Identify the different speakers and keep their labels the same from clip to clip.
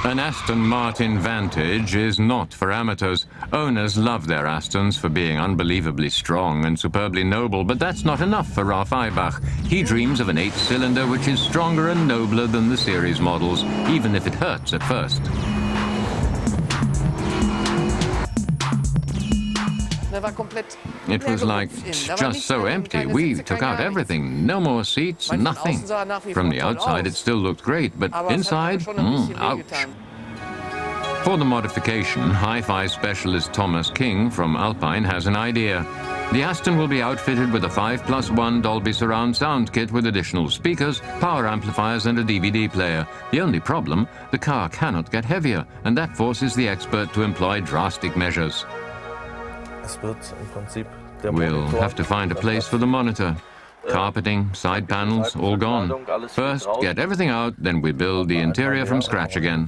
Speaker 1: An Aston Martin Vantage is not for amateurs. Owners love their Astons for being unbelievably strong and superbly noble, but that's not enough for Ralf Eibach. He dreams of an 8-cylinder which is stronger and nobler than the series models, even if it hurts at first. It was like just so empty. We took out everything. No more seats, nothing. From the outside it still looked great, but inside, ouch. For the modification, hi-fi specialist Thomas King from Alpine has an idea. The Aston will be outfitted with a 5+1 Dolby surround sound kit with additional speakers, power amplifiers and a DVD player. The only problem, the car cannot get heavier, and that forces the expert to employ drastic measures. We'll have to find a place for the monitor. Carpeting, side panels, all gone. First, get everything out, then we build the interior from scratch again.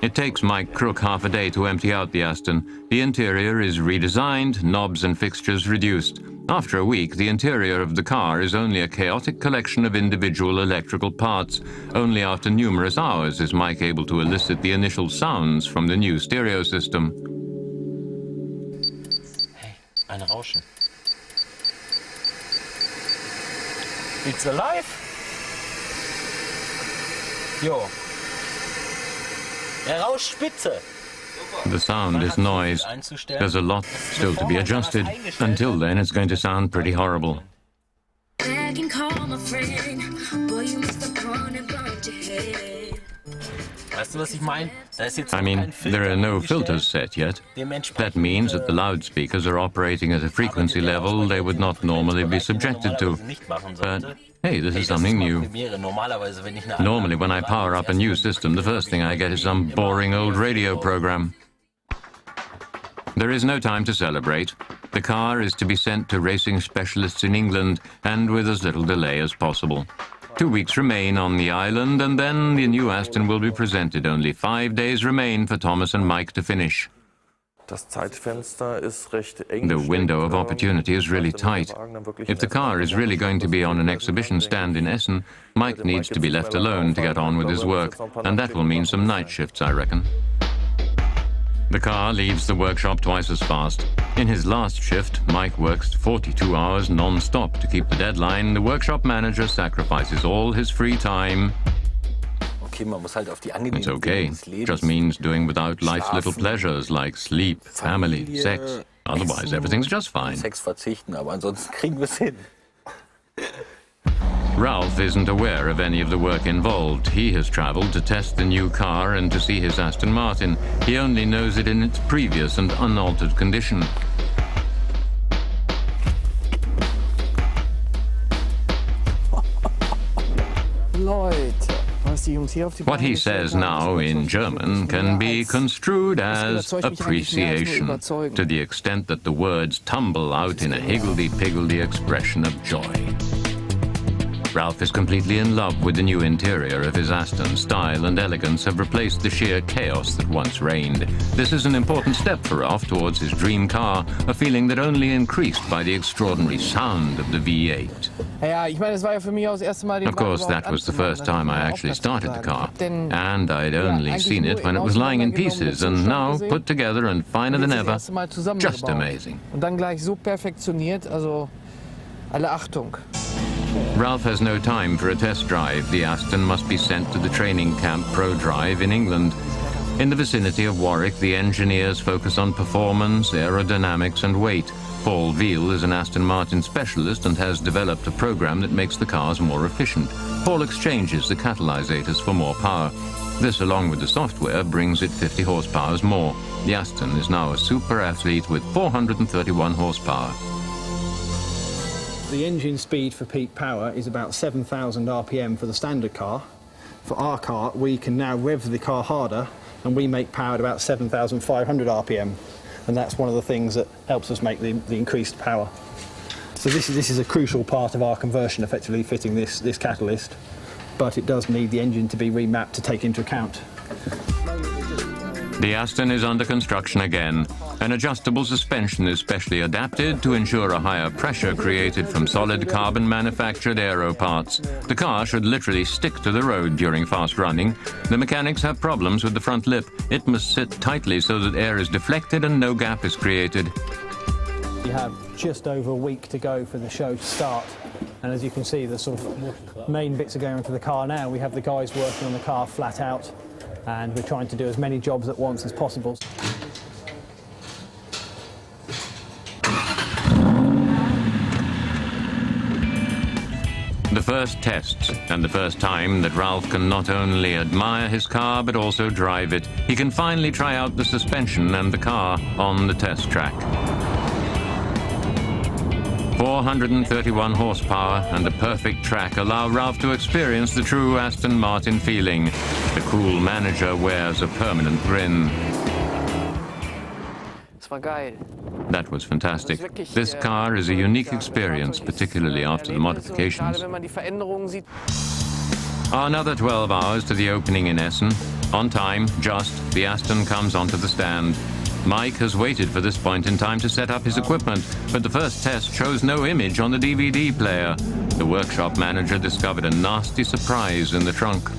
Speaker 1: It takes Mike Crook half a day to empty out the Aston. The interior is redesigned, knobs and fixtures reduced. After a week, the interior of the car is only a chaotic collection of individual electrical parts. Only after numerous hours is Mike able to elicit the initial sounds from the new stereo system.
Speaker 2: Hey, ein Rauschen. It's alive? Jo. Er rauscht spitze.
Speaker 1: The sound is noise. There's a lot still to be adjusted. Until then, it's going to sound pretty horrible. I mean, there are no filters set yet. That means that the loudspeakers are operating at a frequency level they would not normally be subjected to. But hey, this is something new. Normally, when I power up a new system, the first thing I get is some boring old radio program. There is no time to celebrate. The car is to be sent to racing specialists in England, and with as little delay as possible. 2 weeks remain on the island, and then the new Aston will be presented. Only 5 days remain for Thomas and Mike to finish. The window of opportunity is really tight. If the car is really going to be on an exhibition stand in Essen, Mike needs to be left alone to get on with his work, and that will mean some night shifts, I reckon. The car leaves the workshop twice as fast. In his last shift, Mike works 42 hours non-stop to keep the deadline. The workshop manager sacrifices all his free time. It's okay. Just means doing without life's little pleasures like sleep, family, sex. Otherwise, everything's just fine. Ralf isn't aware of any of the work involved. He has traveled to test the new car and to see his Aston Martin. He only knows it in its previous and unaltered condition. What he says now in German can be construed as appreciation, to the extent that the words tumble out in a higgledy-piggledy expression of joy. Ralf is completely in love with the new interior of his Aston. Style and elegance have replaced the sheer chaos that once reigned. This is an important step for Ralf towards his dream car, a feeling that only increased by the extraordinary sound of the V8. Of course, that was the first time I actually started the car, and I'd only seen it when it was lying in pieces, and now put together and finer than ever. Just amazing. Ralf has no time for a test drive. The Aston must be sent to the training camp Pro Drive in England. In the vicinity of Warwick, the engineers focus on performance, aerodynamics and weight. Paul Veal is an Aston Martin specialist and has developed a program that makes the cars more efficient. Paul exchanges the catalyzers for more power. This, along with the software, brings it 50 horsepower more. The Aston is now a super athlete with 431 horsepower.
Speaker 3: The engine speed for peak power is about 7,000 RPM for the standard car. For our car, we can now rev the car harder, and we make power at about 7,500 RPM. And that's one of the things that helps us make the increased power. So this is a crucial part of our conversion, effectively fitting this catalyst. But it does need the engine to be remapped to take into account.
Speaker 1: The Aston is under construction again. An adjustable suspension is specially adapted to ensure a higher pressure created from solid carbon-manufactured aero parts. The car should literally stick to the road during fast running. The mechanics have problems with the front lip. It must sit tightly so that air is deflected and no gap is created.
Speaker 3: We have just over a week to go for the show to start, and as you can see, the sort of main bits are going into the car now. We have the guys working on the car flat out, and we're trying to do as many jobs at once as possible.
Speaker 1: The first tests, and the first time that Ralf can not only admire his car but also drive it. He can finally try out the suspension and the car on the test track. 431 horsepower and a perfect track allow Ralf to experience the true Aston Martin feeling. The cool manager wears a permanent grin. That was fantastic. This car is a unique experience, particularly after the modifications. Another 12 hours to the opening in Essen. On time, just, the Aston comes onto the stand. Mike has waited for this point in time to set up his equipment, but the first test shows no image on the DVD player. The workshop manager discovered a nasty surprise in the trunk.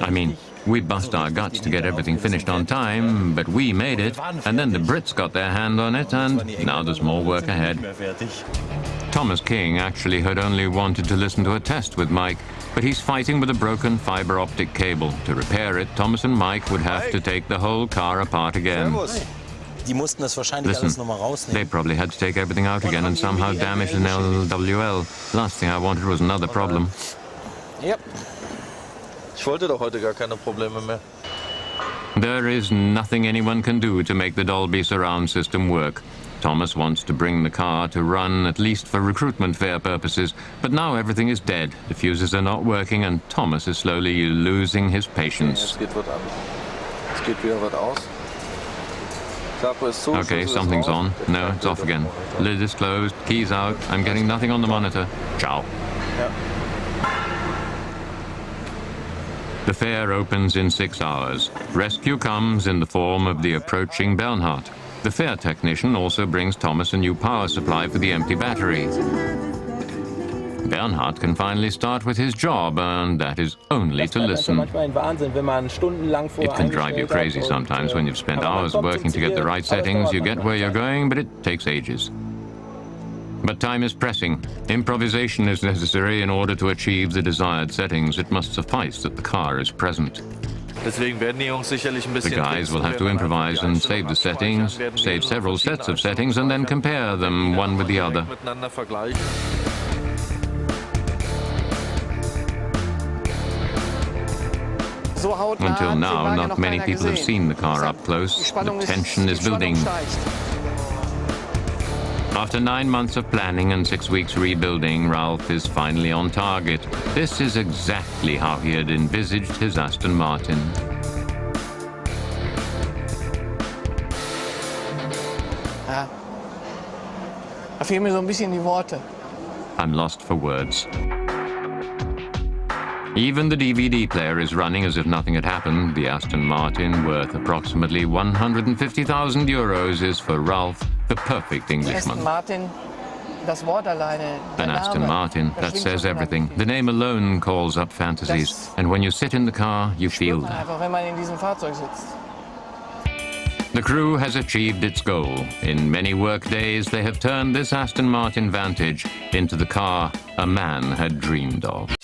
Speaker 1: I mean, we bust our guts to get everything finished on time, but we made it, and then the Brits got their hand on it, and now there's more work ahead. Thomas King actually had only wanted to listen to a test with Mike, but he's fighting with a broken fiber optic cable. To repair it, Thomas and Mike would have to take the whole car apart again. Listen, they probably had to take everything out again and somehow damage an LWL. Last thing I wanted was another problem.
Speaker 4: Yep. Ich wollte doch heute gar keine Probleme mehr.
Speaker 1: There is nothing anyone can do to make the Dolby surround system work. Thomas wants to bring the car to run, at least for recruitment fair purposes, but now everything is dead. The fuses are not working and Thomas is slowly losing his patience. Okay, something's on. No, it's off again. Lid is closed, keys out. I'm getting nothing on the monitor. Ciao. The fair opens in 6 hours. Rescue comes in the form of the approaching Bernhard. The fair technician also brings Thomas a new power supply for the empty battery. Bernhard can finally start with his job, and that is only to listen. It can drive you crazy sometimes when you've spent hours working to get the right settings. You get where you're going, but it takes ages. But time is pressing. Improvisation is necessary in order to achieve the desired settings. It must suffice that the car is present. The guys will have to improvise and save the settings, save several sets of settings, and then compare them one with the other. Until now, not many people have seen the car up close. The tension is building. After 9 months of planning and 6 weeks rebuilding, Ralf is finally on target. This is exactly how he had envisaged his Aston Martin. I'm lost for words. Even the DVD player is running as if nothing had happened. The Aston Martin, worth approximately 150,000 euros, is for Ralf the perfect Englishman. An Aston Martin, that says everything. The name alone calls up fantasies. And when you sit in the car, you feel that. The crew has achieved its goal. In many work days, they have turned this Aston Martin Vantage into the car a man had dreamed of.